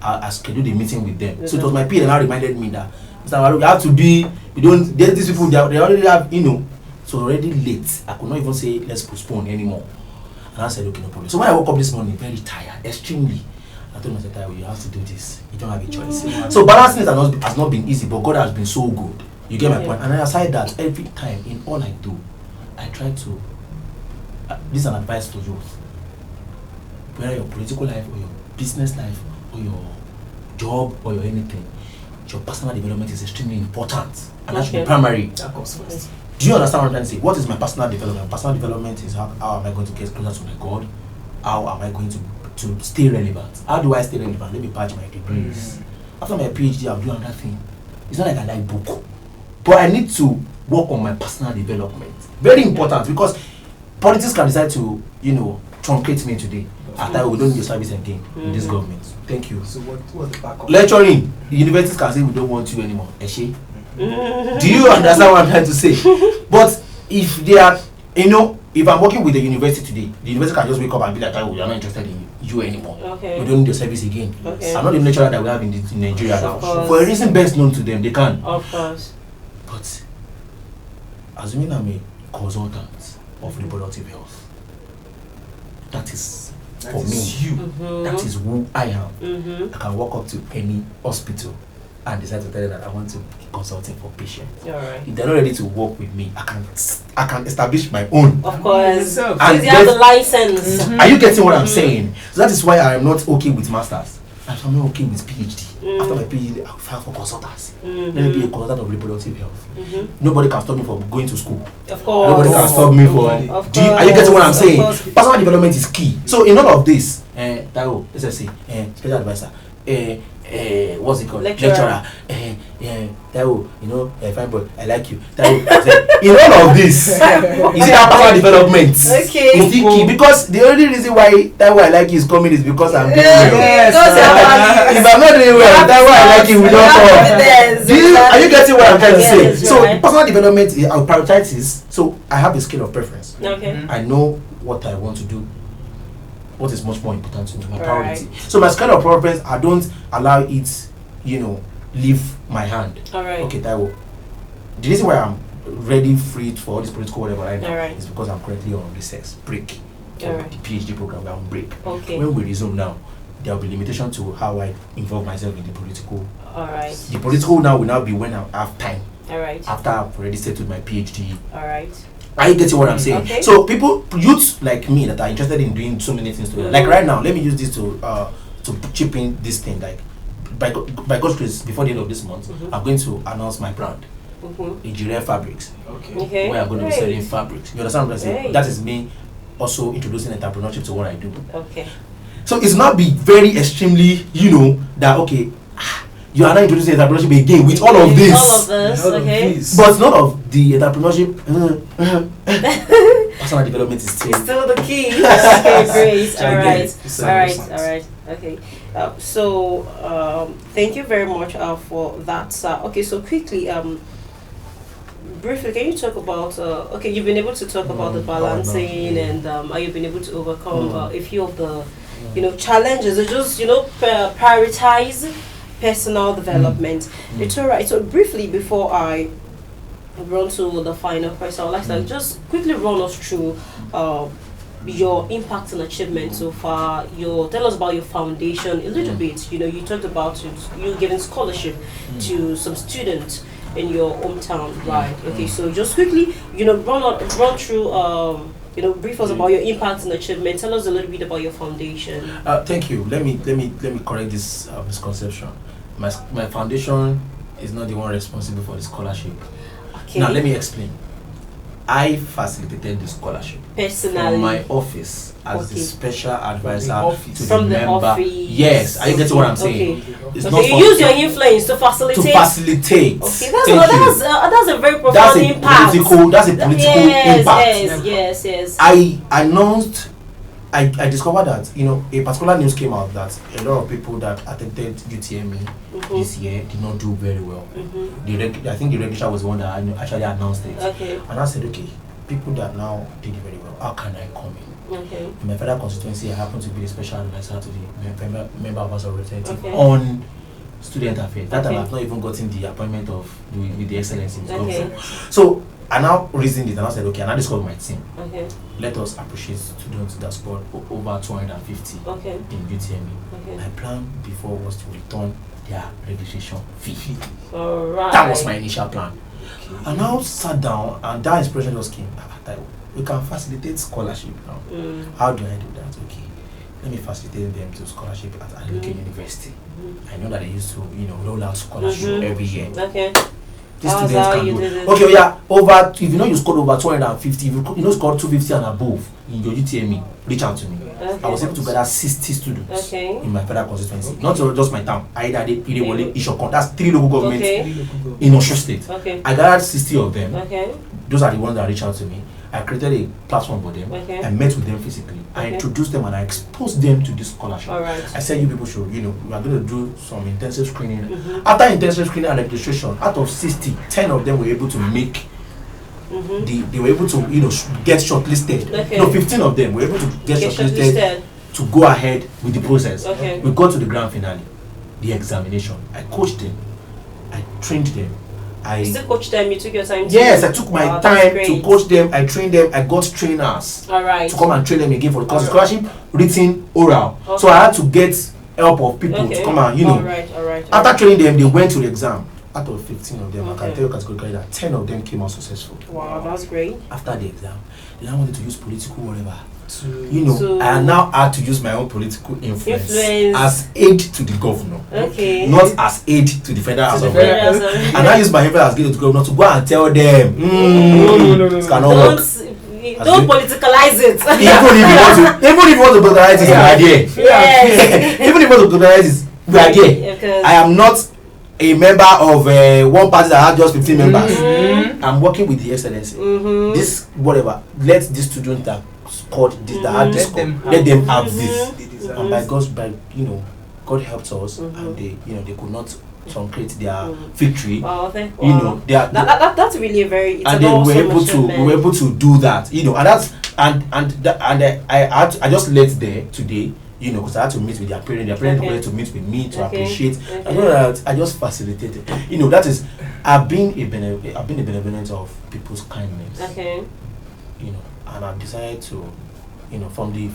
I scheduled a meeting with them. So it was my peer that now reminded me that Mr. Maruf, you have to be, these people, they already have, so already late. I could not even say let's postpone anymore. And I said, okay, no problem. So when I woke up this morning, very tired, extremely, I told myself, Taiwo, you have to do this. You don't have a choice. So balancing it has not been easy, but God has been so good. You get my point? And aside that, every time in all I do, I try to, this is an advice for youth. Whether your political life or your business life or your job or your anything, your personal development is extremely important. And that should be primary. That comes first. Do you understand what I'm trying to say? What is my personal development? Personal development is how am I going to get closer to my God? How am I going to stay relevant? How do I stay relevant? Let me patch my degrees. After my PhD, I'll do another thing. It's not like I like book. But I need to work on my personal development. Very important because politics can decide to, truncate me today. After we don't need your service again in this government. Thank you. So what's the backup? Lecturing, the universities can say we don't want you anymore. Eshe? Do you understand what I'm trying to say? But if they are, if I'm working with the university today, the university can just wake up and be like, oh, we are not interested in you anymore. Okay. We don't need your service again. Okay. I'm not the lecturer that we have in Nigeria now. For a reason best known to them, they can. Of course. But assuming I'm a consultant of reproductive health, that is for me. You. That is who I am. I can walk up to any hospital and decide to tell them that I want to be consulting for patients. Alright. If they're not ready to work with me, I can establish my own. Of course. And Because you have the license. Are you getting what I'm saying? So that is why I am not okay with masters. I'm not okay with PhD. After my PhD, I'll file for consultants. Let me be a consultant of reproductive health. Nobody can stop me from going to school. Of course. Nobody can stop me Nobody. from. Of Are you getting what I'm course, saying? of course. Personal development is key. So in all of this, Taiwo, let's just say, special advisor, what's it called? Lecturer. Taiwo, fine boy, I like you. Taiwo, in all of this, is it our personal development? Okay. Is it key? Because the only reason why Taiwo I like you is coming is because I'm doing well. Yes. If I'm not doing well, Taiwo I like you will not come. Are you getting what I'm trying to say? Yes, So right. personal development, I'll prioritize this. So I have a scale of preference. Okay. I know what I want to do, what is much more important to me, my priority. Right. So my scale of preference, I don't allow it, leave my hand. Alright. Okay, Taiwo. The reason why I'm ready, free for all this political whatever right now Alright. is because I'm currently on recess break. Alright. The PhD program, we're on break. Okay. When we resume now, there will be limitation to how I involve myself in the political. Alright. The political now will now be when I have time. Alright. After I've already settled my PhD. Alright. Are you getting what I'm saying? Okay. So youths like me that are interested in doing so many things together. Like right now, let me use this to chip in this thing. Like by God's grace, before the end of this month, I'm going to announce my brand, Ejire Fabrics, Okay. where I'm going to be Great. selling fabrics. You understand what I'm saying? Great. That is me also introducing entrepreneurship to what I do. Okay. So it's not be very extremely, that okay, you are not introducing entrepreneurship again with all of this. All of this, All of okay. this. But none of the entrepreneurship, personal development is still. Still the key. Okay, great. I All get right. it. It's All right. 100%. All right. Okay. So thank you very much for that. Okay. So quickly, briefly, can you talk about? Okay, you've been able to talk about the balancing and how you've been able to overcome a few of the, challenges. Or just prioritize personal development. It's all right. So briefly, before I run to the final question, I would like to just quickly run us through your impact and achievement so far. Tell us about your foundation a little bit. You talked about you giving scholarship to some students in your hometown, right? Okay, so just quickly, run through. Brief us about your impact and achievement. Tell us a little bit about your foundation. Thank you. Let me correct this misconception. My foundation is not the one responsible for the scholarship. Okay. Now let me explain. I facilitated the scholarship Personally. from my office as the Okay. special advisor office. to From the the member. office. Yes, are you getting what I'm saying? Okay. It's Okay, you for- use your influence to facilitate. to facilitate. Okay, Thank you. that's a very profound That's a impact. political. That's a political yes, impact. Yes. I announced I discovered that, you know, a particular news came out that a lot of people that attended UTME this year did not do very well. I think the registrar was the one that actually announced it. Okay. And I said, okay, people that now did very well, how can I come in? Okay. In my federal constituency, I happen to be the special advisor to the member of House of Representatives Okay. on student affairs. That time Okay. I've not even gotten the appointment with the excellence in Okay. So I now reasoned it and I said, okay, and I discovered my team. Okay. Let us appreciate students that scored over 250 Okay. in UTME. Okay. My plan before was to return their registration fee. Alright. That was my initial plan. I now sat down and that inspiration just came. We can facilitate scholarship now. How do I do that? Okay, let me facilitate them to scholarship at Adeleke University. I know that they used to, you know, roll out scholarship every year. Okay. These How's students how can you do did it. it? Okay, yeah, over, if you know you scored over 250, if you know scored 250 and above in your UTME, reach out to me. Okay. I was able to gather 60 students Okay. in my federal constituency. Not just my town, either the Irewole, Ishokon, that's 3 local governments Okay. in Osho State. Okay. I gathered 60 of them. Okay. Those are the ones that reach out to me. I created a platform for them. Okay. I met with them physically. I Okay. introduced them and I exposed them to this scholarship. Alright. I said, you people should, you know, we are going to do some intensive screening. After intensive screening and registration, out of 60, 10 of them were able to make they were able to, you know, get shortlisted. Okay. No, 15 of them were able to get shortlisted to go ahead with the process. Okay. We got to the grand finale, the examination. I coached them, I trained them. You still coach them, you took your time to Yes, I took my Wow, that's time great. to coach them. I trained them. I got trainers Alright. to come and train them again for the course Alright. scholarship, written, oral. Okay. So I had to get help of people to come and, you know. Alright. After training them, they went to the exam. Out of 15 of them, I Okay. can tell you categorically that 10 of them came out successful. Wow, that's great. After the exam, they now wanted to use political whatever. To You know, So- I now had to use my own political influence Influence. as aid to the governor, Okay. not as aid to the federal House To of the Reps. federal House of- And I use my influence as aid to the governor to go and tell them, no. it cannot work. Don't politicalize it. Even if you want to brutalize it, we are there. Yes. Even if you want to brutalize it, we are there. Because I am not a member of one party that has just 15 members. I'm working with the excellency. This whatever. Let these students that scored this, that had this score, let them have this. they deserve And by you know, God helped us, and they, you know, they could not truncate their victory. wow, You know, they are. that's really a very it's And an then awesome we were able to do that, you know, and that's I just left there today, you know, because I had to meet with their parents. Their parents wanted to meet with me to appreciate. I know that I just facilitated. You know, that is, I've been a benevolent of people's kindness. Okay. You know, and I've decided to, you know, from the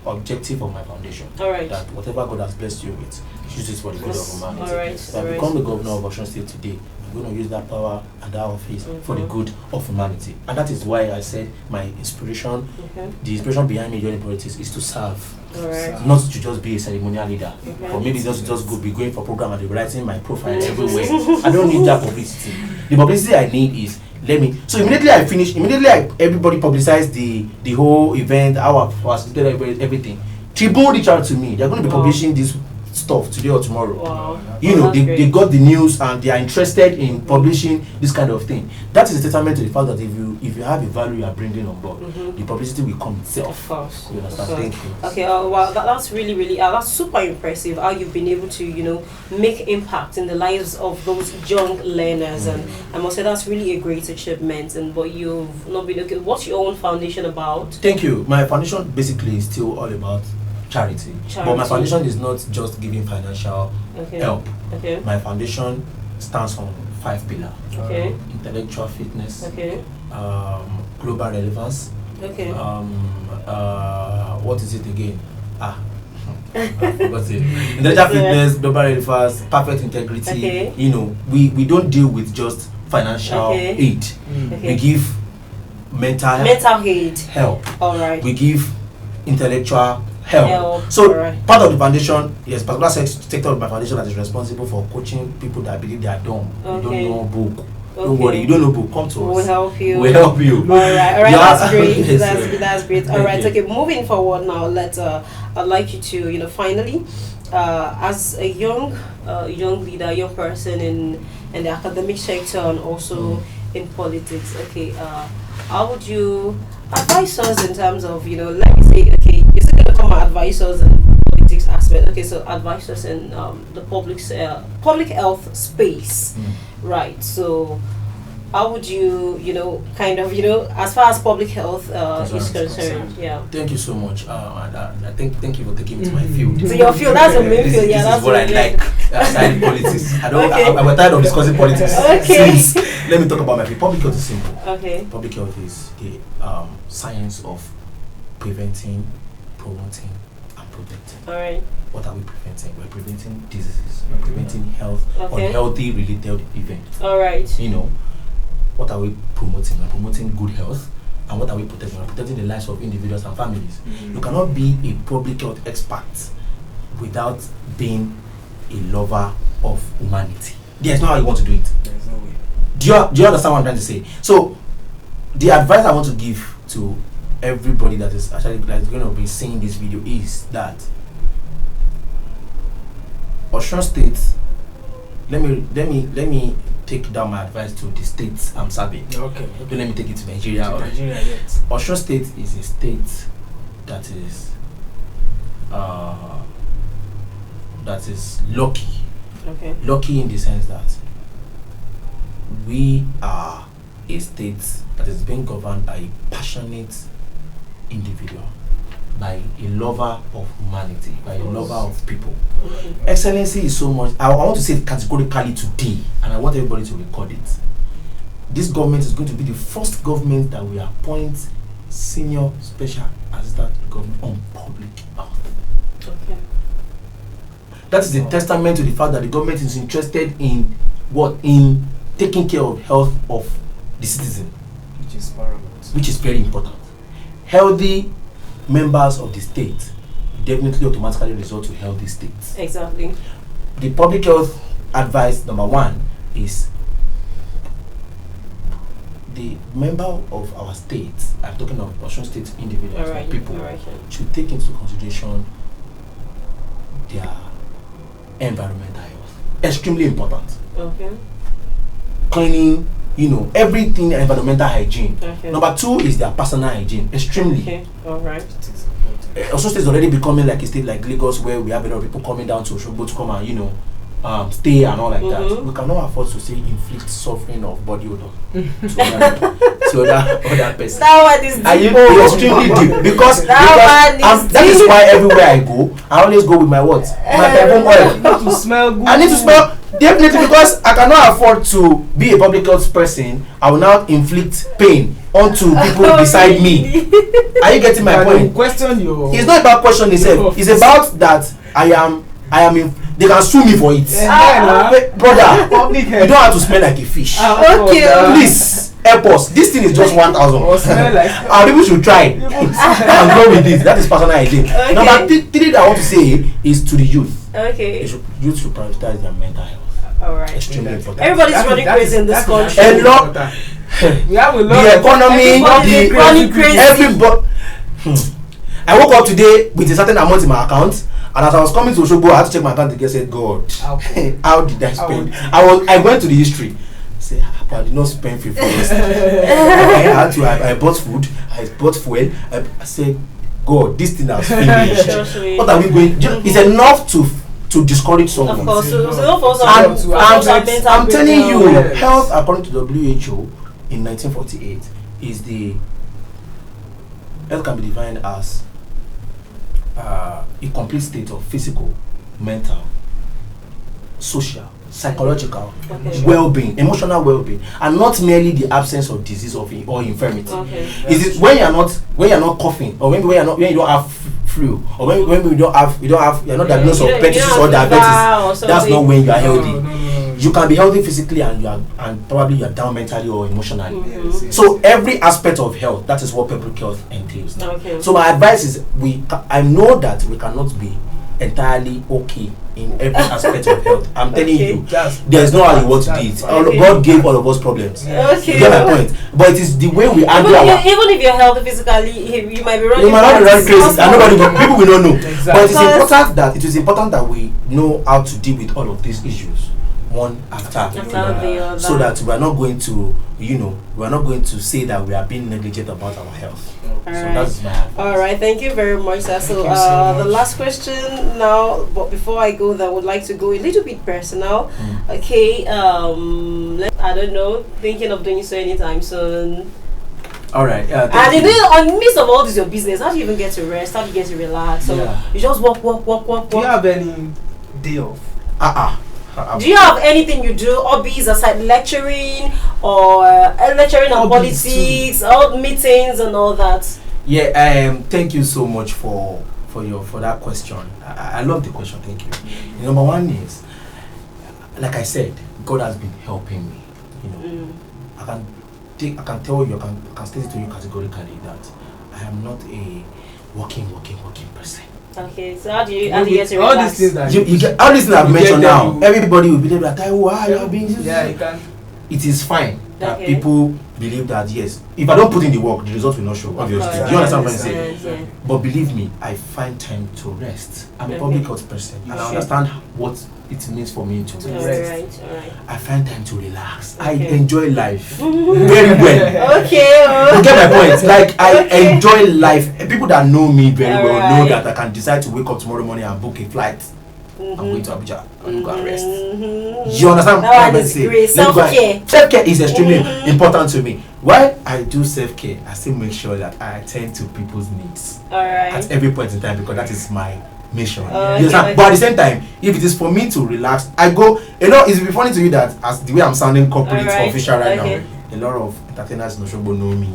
objective of my foundation, Alright. that whatever God has blessed you with, use it for the good of humanity. Alright. So I've become the governor of Osun State today. I'm going to use that power and that office for the good of humanity. And that is why I said my inspiration, the inspiration behind me joining politics is to serve. Alright. Not to just be a ceremonial leader, Okay. or maybe just be going for program and be writing my profile everywhere. I don't need that publicity. The publicity I need is immediately everybody publicized the whole event, how I facilitated everything. Tribune reached out to me. They're going to be publishing this stuff today or tomorrow. Wow. You know, That's they great. got the news and they are interested in publishing this kind of thing. That is a testament to the fact that if you have a value you are bringing on board, the publicity will come Of itself. course. You understand? Of course. Thank you. Okay, wow, that's really, that's super impressive how you've been able to, you know, make impact in the lives of those young learners. And I must say that's really a great achievement. And but you've not been, okay, what's your own foundation about? Thank you. My foundation basically is still all about charity. But my foundation is not just giving financial help. Okay. My foundation stands on 5 pillars. Okay. Intellectual fitness, Okay. global relevance, Okay. what is it again? I forgot it. Intellectual fitness, global relevance, perfect integrity. Okay. You know, we don't deal with just financial aid. Okay. We give mental aid. help. All right. We give intellectual help. So alright. part of the foundation, yes, particular sector of my foundation that is responsible for coaching people that believe they are dumb. Okay. You don't know book. Don't Okay. worry, you don't know book. Come to us. We'll help you. We'll help you. All right, Yeah. that's great. Yes, That's great. All Thank right, you. okay. Moving forward now, I'd like you to, you know, finally, as a young leader, young person in the academic sector and also in politics. Okay, how would you advise us in terms of, let me say, okay, is it going to come and advise us in politics aspect? Okay, so advise us in the public health space, right? So how would you, as far as public health is concerned, yeah. Thank you so much. Thank you for taking me to my field. So your field, that's the main field, yeah. This is what I like. Outside politics. Okay. I'm tired of discussing politics. Okay. Since, let me talk about my field. Public health is simple. Okay. Public health is the science of preventing, promoting, and protecting. All right. What are we preventing? We're preventing diseases. We're preventing health, unhealthy related events. All right. What are we promoting? We're promoting good health. And what are we protecting? We're protecting the lives of individuals and families. You cannot be a public health expert without being a lover of humanity. There's no how you want to do it. There's no way. Do you understand what I'm trying to say? So, the advice I want to give to everybody that is going to be seeing this video is that Osun State, let me take down my advice to the states I'm serving. Okay. Don't let me take it to Nigeria. Nigeria, yes. Osun State is a state that is lucky. Okay. Lucky in the sense that we are a state that is being governed by a passionate individual, by a lover of humanity, by a lover of people. Excellency is so much. I want to say it categorically today, and I want everybody to record it. This government is going to be the first government that will appoint senior special assistant to government on public health. Okay. That is a testament to the fact that the government is interested in in taking care of health of the citizen, Which is paramount. which is very important. Healthy members of the state definitely automatically result to healthy states. Exactly. The public health advice number one is the member of our state, I'm talking of Osun State individuals All right. and people, All right. should take into consideration their environmental health. Extremely important. Okay. Cleaning, everything environmental hygiene. Okay. Number two is their personal hygiene. Extremely. Okay. All right. Osun State is already becoming like a state like Lagos, where we have a lot of people coming down to Osogbo to come and stay and all like that. We cannot afford to say inflict suffering of body odor to other person. That one is deep. It's extremely deep because that is why everywhere I go, I always go with my what? My perfume oil. You need to smell good. I need to smell definitely because I cannot afford to be a public health person. I will now inflict pain onto people beside me. Are you getting my point? Question your. It's not about questioning itself. It's about that I am they can sue me for it. Brother, Public you don't have to smell like a fish. Okay. Please help us. This thing is just 1,000. Or smell like. Our people should try and go with this. That is personal hygiene. Okay. Number three that I want to say is to the youth. Okay. Youth should prioritize their mental health. All right. Extremely important. Everybody's running crazy in this country. A lot. We have a lot. The economy, Everybody's running crazy. everybody. I woke up today with a certain amount in my account, and as I was coming to Osogbo, I had to check my account again. Said, God, how did I spend? I went to the history. Say, I did not spend 50 years. I bought food, I bought fuel. I said, God, this thing has finished. What are we going? It's enough to discourage someone. Of course. I'm telling you, health according to WHO in 1948 is the health can be defined as a complete state of physical, mental, social, psychological well-being, emotional well-being, and not merely the absence of disease or infirmity. Is it when you're not coughing, or when you don't have flu, or when you're not diagnosed with diabetes or diabetes? That's not when you are healthy. No. You can be healthy physically and probably you are down mentally or emotionally. Yes. So every aspect of health, that is what public health entails now. So my advice is I know that we cannot be entirely okay in every aspect of health. I'm telling you, there's no how you want to do it. God gave all of us problems. You get my point? But it is the way we handle even if you're healthy physically, you might be running. You might not be running crazy, and people will not know. Exactly. But it is important that we know how to deal with all of these issues one after the other, so that we are not going to say that we are being negligent about our health. So right. that's my advice. All right, thank you very much, sir. So, Thank you so the much. last question now, but before I go there, I would like to go a little bit personal. Okay, I don't know, thinking of doing so anytime soon. All right. And in the midst of all this, your business, how do you even get to rest? How do you get to relax? So Yeah. you just work. Do you have any day off? Do you have anything you do, hobbies aside lecturing or lecturing on Hobbies politics, all meetings and all that? Yeah. Thank you so much for that question. I love the question. Thank you. The number one is, like I said, God has been helping me. You know, I can tell you, I can state it to you categorically that I am not a working person. Okay, so how do you get to all relax? these things that You get all these things I've you mentioned get now. them, Everybody will believe that you have been. yeah, you can. It is fine that Okay. people believe that yes, if I don't put in the work, the result will not show. Obviously, course. do you understand what I'm saying? Yeah. But believe me, I find time to rest. I'm a Okay. public health person, and I Sure. understand what it means for me to All rest. right. I find time to relax. I Okay. enjoy life very well. Okay. You get my point? Like I Okay. enjoy life. People that know me very well know Alright. that I can decide to wake up tomorrow morning and book a flight. I'm going to Abuja and go and rest. You understand That I'm one is saying? great. Let me go and- Self-care. Self-care is extremely important to me. While I do self-care, I still make sure that I attend to people's needs All right. at every point in time because that is my mission. Okay, You understand? okay. But at the same time, if it is for me to relax, I go. You know, it's be funny to you that as the way I'm sounding corporate Alright, official right okay. now, a lot of entertainers in Osogbo know me.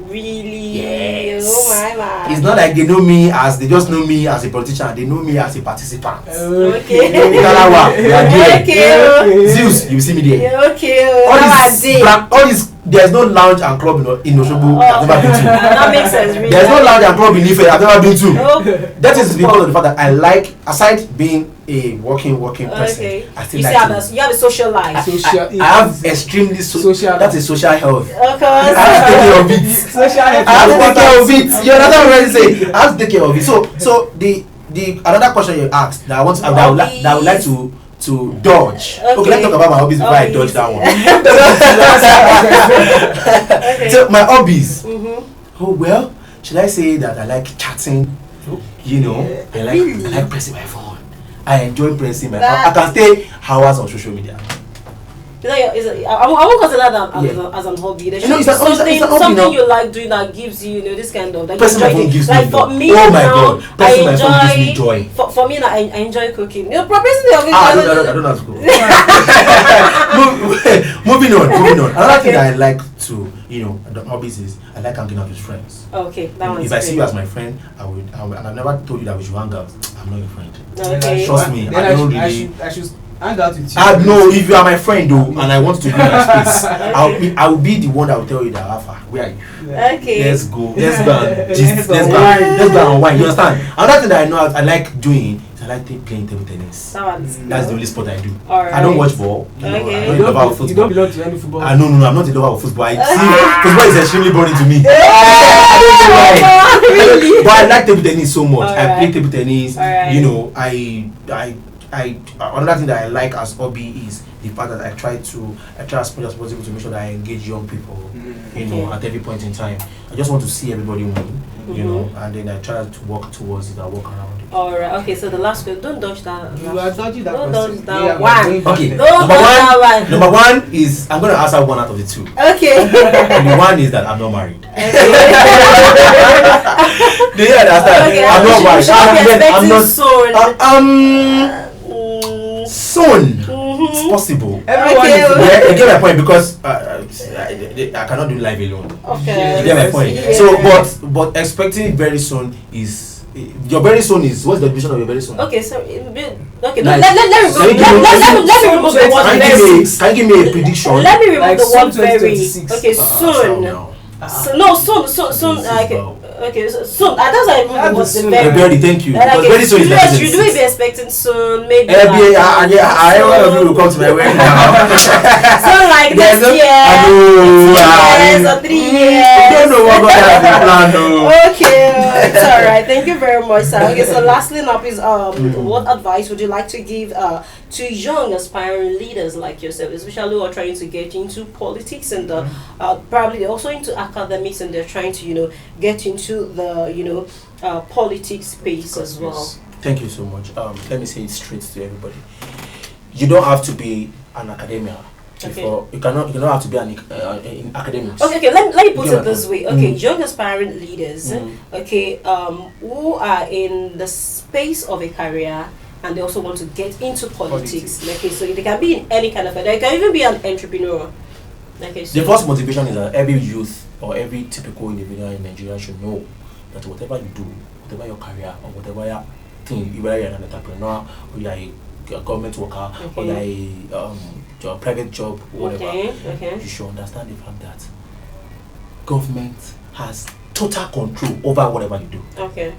Really? Yes. Oh my. It's not like they know me as they just know me as a politician. They know me as a participant. Okay. Italawa, we are there. Okay. Zeus, you see me there. Yeah, okay. All Nowadays. this, there's no lounge and club in Osogbo I've never been to. That makes sense. Really. There's no lounge and club in Ife I've never been to. Oh. That is because of the fact that I like, aside being a working person, Okay. I still You like you have a social life. Social. I have extremely Social. That is social health. Of course. I have to take care of it. Social I have to take care of it. You understand what I'm saying? I have to take care of it. So the another question you asked that I want that I would like to dodge. Okay, let's talk about my hobbies before I dodge that one. Okay. So my hobbies. Mm-hmm. Oh well, should I say that I like chatting? You know, I like pressing my phone. I enjoy pressing my phone. I can stay hours on social media. I won't consider that as an hobby. There should No, be it's an hobby something now. you like doing that gives you, this kind of. Like Pressing my phone enjoy gives like me for joy. me Oh my now, God, pressing my phone gives me joy. For me now, I enjoy cooking. Pressing the I don't have to go. Moving on. Another thing that I like to, the hobbies is I like hanging out with friends. Okay, that one's If I see you great. as my friend, I would, and I've never told you that we should hang out. I'm not your friend. Okay. Trust me, Then I don't I really. should hang out with you. No, if you are my friend though, and I want to be in my space, I will be the one that will tell you that Alpha, where are you? Okay. Let's go and gist, let's go and wine. You understand? Another thing that I know I like doing is I like playing table tennis. That's the only sport I do. Alright. I don't watch ball. Okay. I don't love football. You don't belong to any football. No, I'm not a lover of football. I see football is extremely boring to me. I don't know why. Really? But I like table tennis so much. I Alright. play table tennis. Alright. I another thing that I like as hobby is the fact that I try as much as possible to make sure that I engage young people, at every point in time. I just want to see everybody win, and then I try to work towards it and work around it. Alright, okay, so the last question, don't dodge that. You are dodging that Don't question. dodge that Yeah, one. we're going back Okay, there. Don't dodge that one. number one is I'm gonna answer one out of the two. Okay. And the one is that I'm not married. Do Okay. you understand? Okay, I'm not married. I'm not soon. soon. It's possible. Everyone Okay. is Yeah, you get my point because I cannot do live alone. Okay. You get my point. Yeah. So, but expecting it very soon is your very soon is what's the definition of your very soon? Okay, so okay, Like, let me remove the word Can very. you give me a prediction? Let me remove Like the word soon very. 2026. Okay, soon. So, no, soon. Okay, so soon. That's why I removed the word Soon. very. Very, thank you. Like, Because very soon is yes, you 2026. do be expecting soon, maybe. I one of you will come to my wedding now. So like There's this no- year. I know. years or 3 years. You don't know what God has been planned. No. Okay, it's all right. Thank you very much, sir. Okay, so lastly up is what advice would you like to give to young aspiring leaders like yourself, especially who are trying to get into politics and probably also into academics, and they're trying to get into the politics space as well. Thank you so much. Let me say it straight to everybody. You don't have to be an academia. Before you cannot have to be in academics. Okay. Let me put it this way. Okay, young aspiring leaders. Okay, who are in the space of a career and they also want to get into politics. Okay, so they can be in any kind of. They can even be an entrepreneur. Okay, so the first motivation is that every youth or every typical individual in Nigeria should know that whatever you do, whatever your career or whatever your thing, whether you're an entrepreneur or you're a government worker or you're a private job, whatever, you should understand the fact that government has total control over whatever you do. Okay.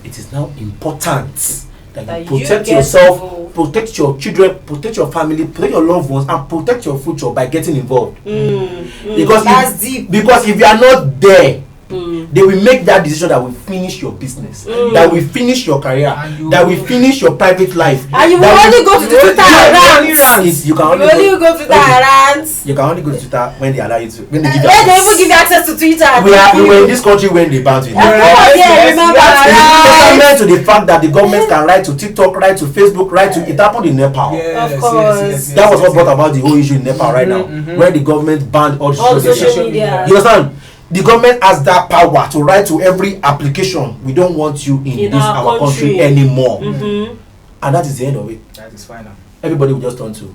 It is now important that you protect yourself, protect your children, protect your family, protect your loved ones, and protect your future by getting involved. Because that's deep. Because if you are not there, they will make that decision that will finish your business, that will finish your career, that will finish your private life. And you will only go to Twitter rants. You can only go to Twitter rants. You can only go to Twitter when they allow you to. When they give you access. They even give you access to Twitter. We were in this country when they banned it. Remember that. To the fact that the government can write to TikTok, write to Facebook, write to. It happened in Nepal. Of course. That was what brought about the whole issue in Nepal right now, where the government banned all social media. You understand? The government has that power to write to every application. We don't want you in this our country anymore. And that is the end of it. That is final. Everybody will just turn to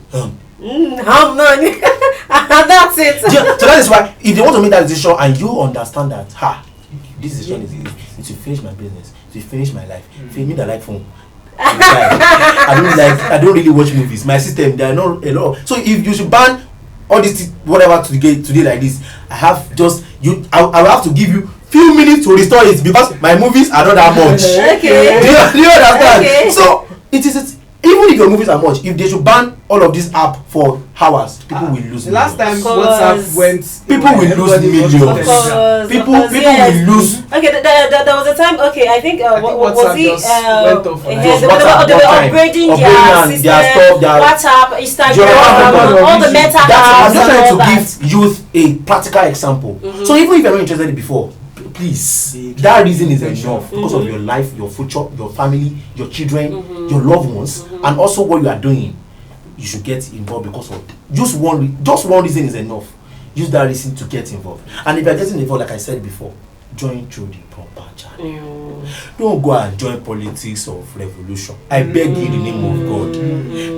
that's it. So that is why if they want to make that decision and you understand that this decision is to finish my business, to finish my life, finish me the life phone. I don't really watch movies. My system, there are not a lot. So if you should ban all this whatever today like this, I will have to give you few minutes to restore it because my movies are not that much. Okay. Do you understand? Okay. So it is even if your movies are much, if they should ban all of this app for hours, people will lose. Last time WhatsApp went, people will lose millions. People will lose. Okay, there was a time. Okay, I think what was it? Went off they were upgrading their system, WhatsApp, Instagram, all the meta apps. I'm just trying to give youth a practical example. So even if you're not interested in it before, please, that reason is enough because of your life, your future, your family, your children, your loved ones, and also what you are doing. You should get involved because of just one reason is enough. Use that reason to get involved. And if you are getting involved, like I said before, join through the proper channel. Don't go and join politics of revolution. I beg you in the name of God.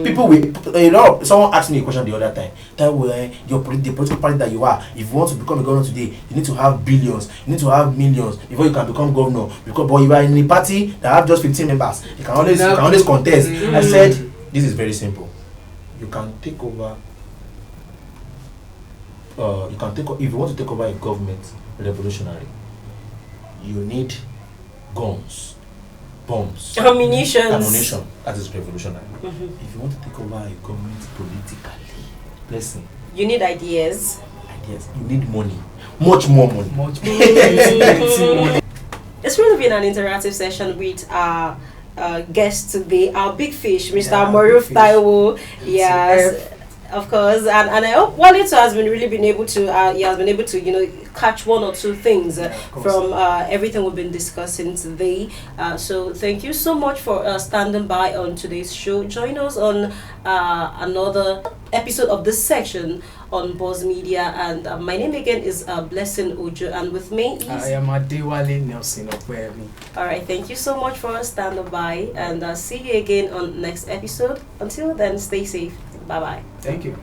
People will, someone asked me a question the other time. That the political party that you are, if you want to become a governor today, you need to have billions, you need to have millions before you can become governor. But you are in a party that have just 15 members. You can always contest. I said, this is very simple. You can take over. If you want to take over a government revolutionary, you need guns, bombs, ammunition. That is revolutionary. If you want to take over a government politically, listen. You need ideas. You need money. Much more money. It's really been an interactive session with our guest today, our big fish, Mr. Maruf Taiwo. Yes. Of course, and I hope Walid has been able to catch one or two things from everything we've been discussing today. So thank you so much for standing by on today's show. Join us on another episode of this section on Buzz Media, and my name again is Blessing Ojo, and with me is I am Adewale Nelson Okwemi. Alright, thank you so much for standing by, and see you again on next episode. Until then, stay safe. Bye bye. Thank you.